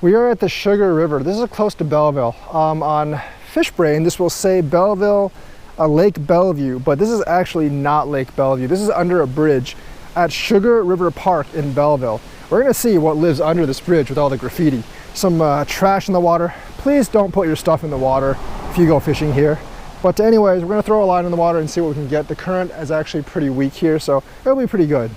We are at the Sugar River. This is close to Belleville. On Fishbrain, this will say Belleville, Lake Bellevue, but this is actually not Lake Bellevue. This is under a bridge at Sugar River Park in Belleville. We're gonna see what lives under this bridge with all the graffiti. Some trash in the water. Please don't put your stuff in the water if you go fishing here. But anyways, we're gonna throw a line in the water and see what we can get. The current is actually pretty weak here, so it'll be pretty good.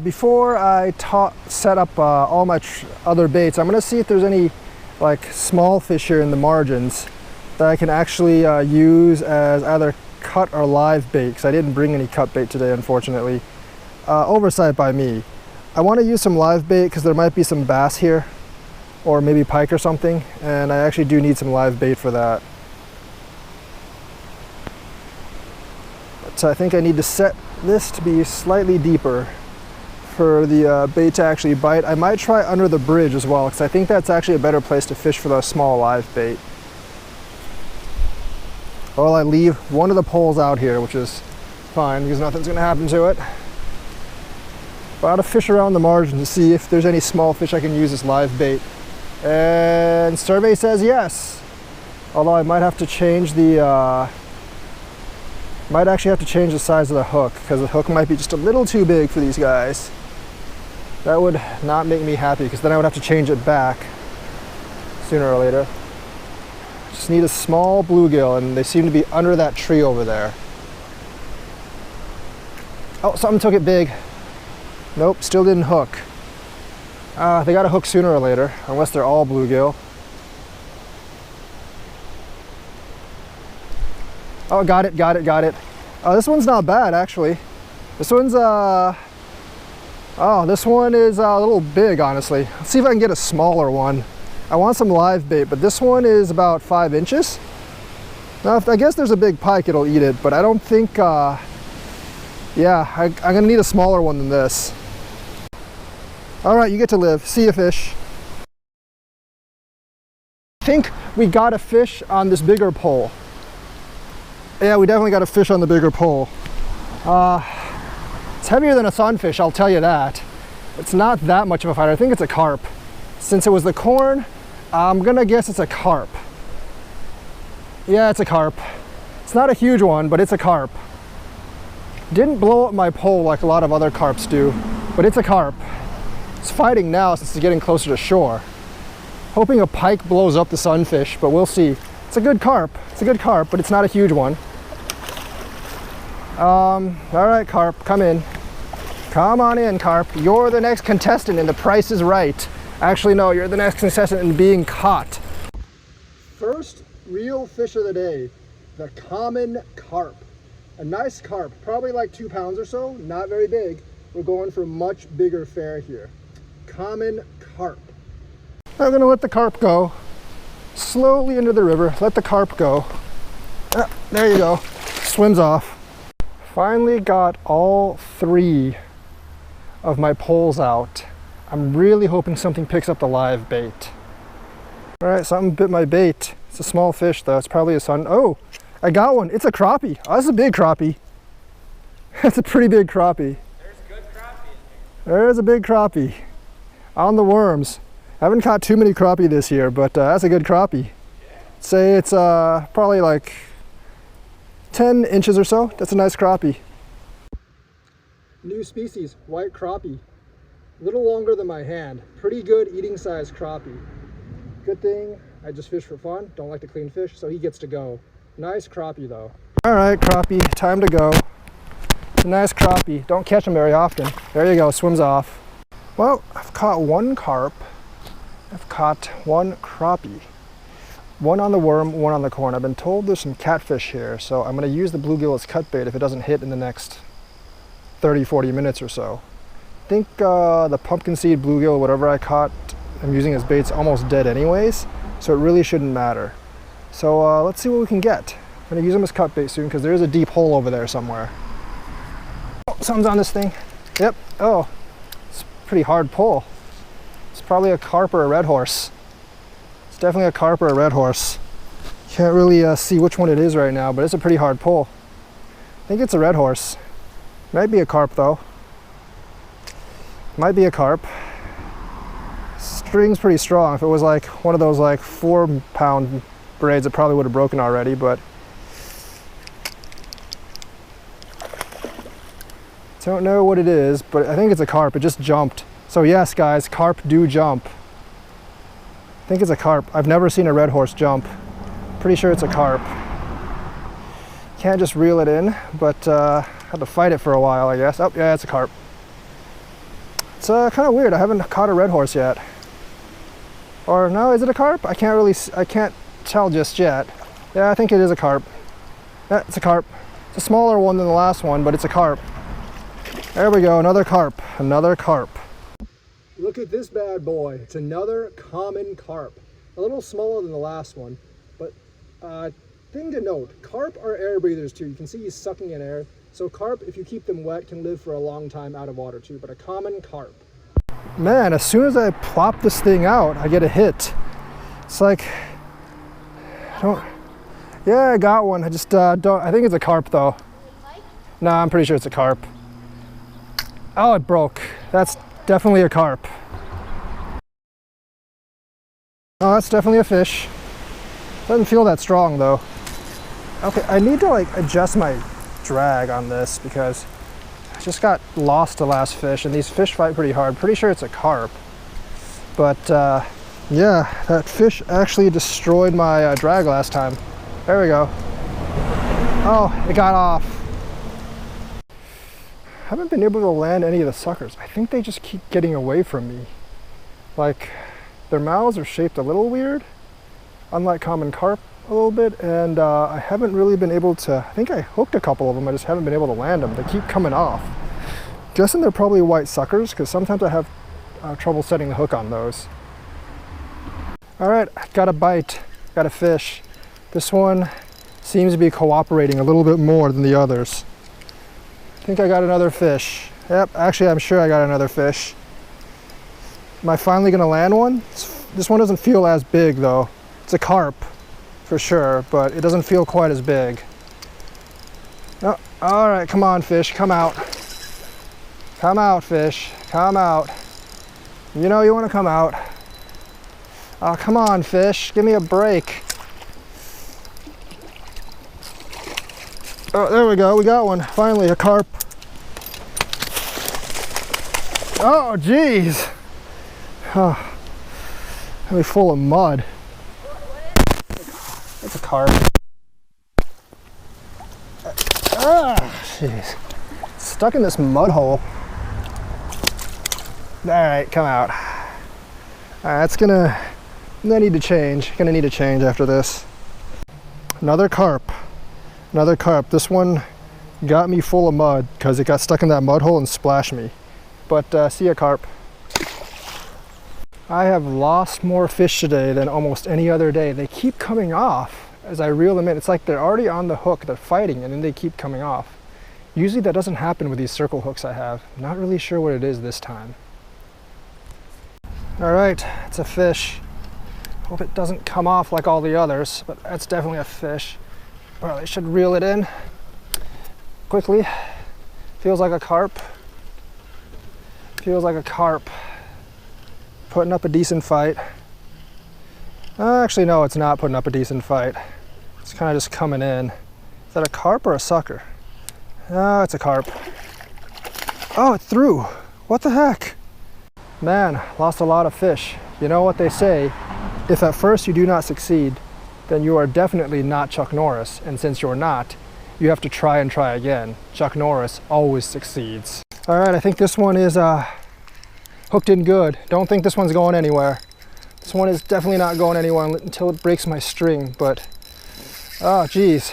Before I set up all my other baits, I'm gonna see if there's any like small fish here in the margins that I can actually use as either cut or live bait, because I didn't bring any cut bait today, unfortunately. Oversight by me. I want to use some live bait because there might be some bass here, or maybe pike or something, and I actually do need some live bait for that. So I think I need to set this to be slightly deeper for the bait to actually bite. I might try under the bridge as well, because I think that's actually a better place to fish for the small live bait. Well, I leave one of the poles out here, which is fine because nothing's going to happen to it. But I ought to fish around the margin to see if there's any small fish I can use as live bait. And survey says yes. Although I might have to change the, might actually have to change the size of the hook, because the hook might be just a little too big for these guys. That would not make me happy, because then I would have to change it back sooner or later. Just need a small bluegill, and they seem to be under that tree over there. Oh, something took it big. Nope, still didn't hook. They got to hook sooner or later, unless they're all bluegill. Oh, got it, got it, got it. This one's not bad, actually. This one's, oh, this one is a little big, honestly. Let's see if I can get a smaller one. I want some live bait, but this one is about 5 inches. Now, if I guess there's a big pike, it'll eat it, but I don't think, yeah, I'm gonna need a smaller one than this. All right, you get to live. See you, fish. I think we got a fish on this bigger pole. Yeah, we definitely got a fish on the bigger pole. It's heavier than a sunfish, I'll tell you that. It's not that much of a fighter. I think it's a carp. Since it was the corn, I'm gonna guess it's a carp. Yeah, it's a carp. It's not a huge one, but it's a carp. Didn't blow up my pole like a lot of other carps do, but it's a carp. It's fighting now since it's getting closer to shore. Hoping a pike blows up the sunfish, but we'll see. It's a good carp. It's a good carp, but it's not a huge one. All right, carp, come in. Come on in, carp. You're the next contestant in The Price is Right. Actually, no, you're the next contestant in being caught. First real fish of the day, the common carp. A nice carp, probably like 2 pounds or so, not very big. We're going for much bigger fare here. Common carp. I'm gonna let the carp go. Slowly into the river, let the carp go. There you go, swims off. Finally got all 3 of my poles out. I'm really hoping something picks up the live bait. All right, something bit my bait. It's a small fish though, it's probably a sun. Oh, I got one, it's a crappie. Oh, that's a big crappie. That's a pretty big crappie. There's a good crappie in there. There's a big crappie. On the worms. I haven't caught too many crappie this year, but that's a good crappie. Yeah. Say it's probably like 10 inches or so. That's a nice crappie. New species, white crappie. A little longer than my hand. Pretty good eating size crappie. Good thing I just fish for fun. Don't like to clean fish, so he gets to go. Nice crappie though. All right, crappie, time to go. Nice crappie. Don't catch them very often. There you go, swims off. Well, I've caught 1 carp. I've caught 1 crappie. 1 on the worm, 1 on the corn. I've been told there's some catfish here, so I'm gonna use the bluegill as cut bait if it doesn't hit in the next 30-40 minutes or so. I think the pumpkin seed bluegill, whatever I caught, I'm using as bait's almost dead anyways, so it really shouldn't matter. So let's see what we can get. I'm gonna use them as cut bait soon because there is a deep hole over there somewhere. Oh, something's on this thing. Yep, oh, it's a pretty hard pull. It's probably a carp or a red horse. It's definitely a carp or a red horse. Can't really see which one it is right now, but it's a pretty hard pull. I think it's a red horse. Might be a carp though. Might be a carp. string's pretty strong. If it was like one of those like 4-pound braids, it probably would have broken already, but don't know what it is, but I think it's a carp. It just jumped. So yes, guys, carp do jump. I think it's a carp. I've never seen a red horse jump. Pretty sure it's a carp. Can't just reel it in, but had to fight it for a while, I guess. Oh, yeah, it's a carp. It's kind of weird. I haven't caught a red horse yet. Or no, is it a carp? I can't tell just yet. Yeah, I think it is a carp. Yeah, it's a carp. It's a smaller one than the last one, but it's a carp. There we go, another carp, another carp. Look at this bad boy. It's another common carp. A little smaller than the last one, but thing to note, carp are air breathers too. You can see he's sucking in air. So carp, if you keep them wet, can live for a long time out of water too, but a common carp. Man, as soon as I plop this thing out, I get a hit. It's like, yeah, I got one. I just don't, I think it's a carp though. No, I'm pretty sure it's a carp. Oh, it broke. That's definitely a carp. Oh, that's definitely a fish. Doesn't feel that strong though. Okay, I need to like adjust my drag on this because I just got lost the last fish, and these fish fight pretty hard. Pretty sure it's a carp. But yeah, that fish actually destroyed my drag last time. There we go. Oh, it got off. I haven't been able to land any of the suckers. I think they just keep getting away from me. Like, their mouths are shaped a little weird, unlike common carp a little bit, and I haven't really been able to, I think I hooked a couple of them, I just haven't been able to land them. They keep coming off. Guessing they're probably white suckers, because sometimes I have trouble setting the hook on those. All right, got a bite, got a fish. This one seems to be cooperating a little bit more than the others. I think I got another fish. Yep, actually I'm sure I got another fish. Am I finally gonna land one? This one doesn't feel as big though. It's a carp for sure, but it doesn't feel quite as big. Oh, all right, come on fish, come out. Come out fish, come out. You know you wanna come out. Oh, come on fish, give me a break. Oh, there we go, we got one. Finally, a carp. Oh, geez. Oh, really full of mud. It's a carp. Ah, jeez. Stuck in this mud hole. All right, come out. All right, that's gonna need to change. Gonna need to change after this. Another carp. Another carp. This one got me full of mud because it got stuck in that mud hole and splashed me. But see ya, carp. I have lost more fish today than almost any other day. They keep coming off as I reel them in. It's like they're already on the hook, they're fighting, and then they keep coming off. Usually that doesn't happen with these circle hooks I have. I'm not really sure what it is this time. All right, it's a fish. Hope it doesn't come off like all the others, but that's definitely a fish. Probably should reel it in quickly. Feels like a carp. Feels like a carp. Putting up a decent fight. Actually, no, it's not putting up a decent fight. It's kind of just coming in. Is that a carp or a sucker? No, it's a carp. Oh, it threw. What the heck? Man, lost a lot of fish. You know what they say, if at first you do not succeed, then you are definitely not Chuck Norris. And since you're not, you have to try and try again. Chuck Norris always succeeds. All right, I think this one is hooked in good. Don't think this one's going anywhere. This one is definitely not going anywhere until it breaks my string, but oh geez.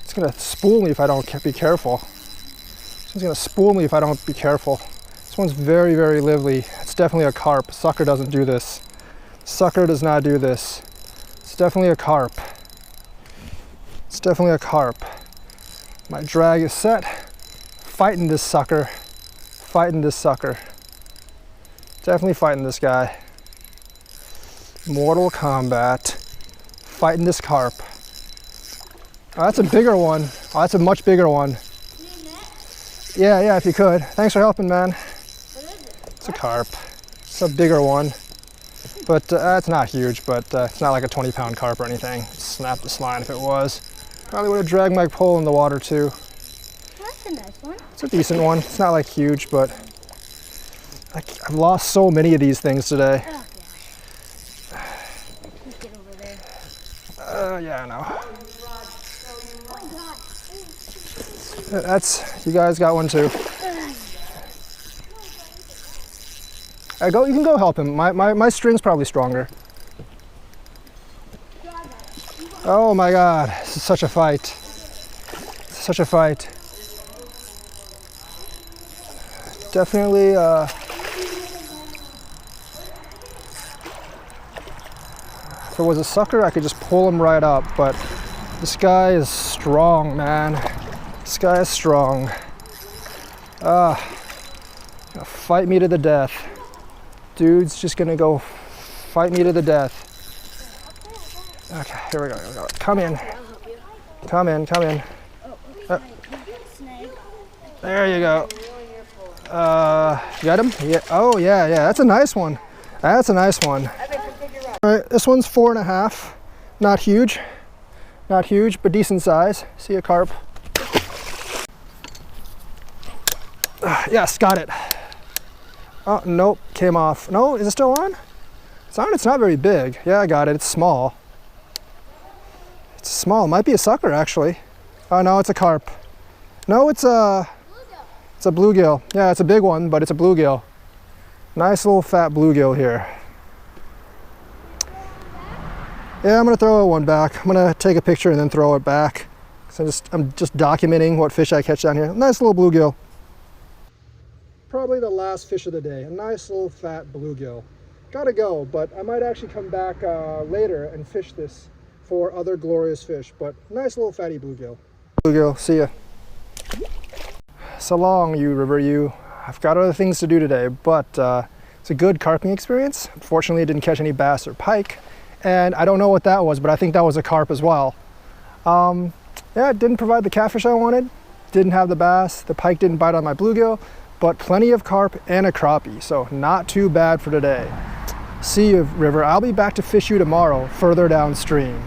It's gonna spool me if I don't be careful. It's gonna spool me if I don't be careful. This one's very, very lively. It's definitely a carp. Sucker doesn't do this. Sucker does not do this. It's definitely a carp. It's definitely a carp. My drag is set. Fighting this sucker. Fighting this sucker. Definitely fighting this guy. Mortal Kombat. Fighting this carp. Oh, that's a bigger one. Oh, that's a much bigger one. Yeah, if you could. Thanks for helping, man. What is it? It's a carp. It's a bigger one. But it's not huge, but it's not like a 20-pound carp or anything. Snap this line if it was. Probably would have dragged my pole in the water too. That's a nice one. It's a decent one. It's not like huge, but I've lost so many of these things today. Oh, gosh. Let's get over there. Yeah, I know. Oh, God. That's, you guys got one too. You can go help him. My string's probably stronger. Oh my God, this is such a fight. Such a fight. Definitely, if it was a sucker, I could just pull him right up, but this guy is strong, man. This guy is strong. Gonna fight me to the death. Dude's just gonna go fight me to the death. Okay, here we go, here we go. Come in. Come in, come in. There you go. You got him? Yeah. Oh, yeah, yeah. That's a nice one. That's a nice one. All right, this one's 4.5. Not huge. Not huge, but decent size. See a carp. Yes, got it. Oh, nope, came off. No, is it still on? It's on, it's not very big. Yeah, I got it, it's small. It's small, might be a sucker actually. Oh no, it's a carp. No, it's a bluegill. Yeah, it's a big one, but it's a bluegill. Nice little fat bluegill here. Yeah, I'm gonna throw one back. I'm gonna take a picture and then throw it back. So I'm just documenting what fish I catch down here. Nice little bluegill. Probably the last fish of the day, a nice little fat bluegill. Gotta go, but I might actually come back later and fish this for other glorious fish, but nice little fatty bluegill. Bluegill, see ya. So long, you river you. I've got other things to do today, but it's a good carping experience. Unfortunately, I didn't catch any bass or pike, and I don't know what that was, but I think that was a carp as well. Yeah, it didn't provide the catfish I wanted, didn't have the bass, the pike didn't bite on my bluegill, but plenty of carp and a crappie, so not too bad for today. See you, river. I'll be back to fish you tomorrow, further downstream.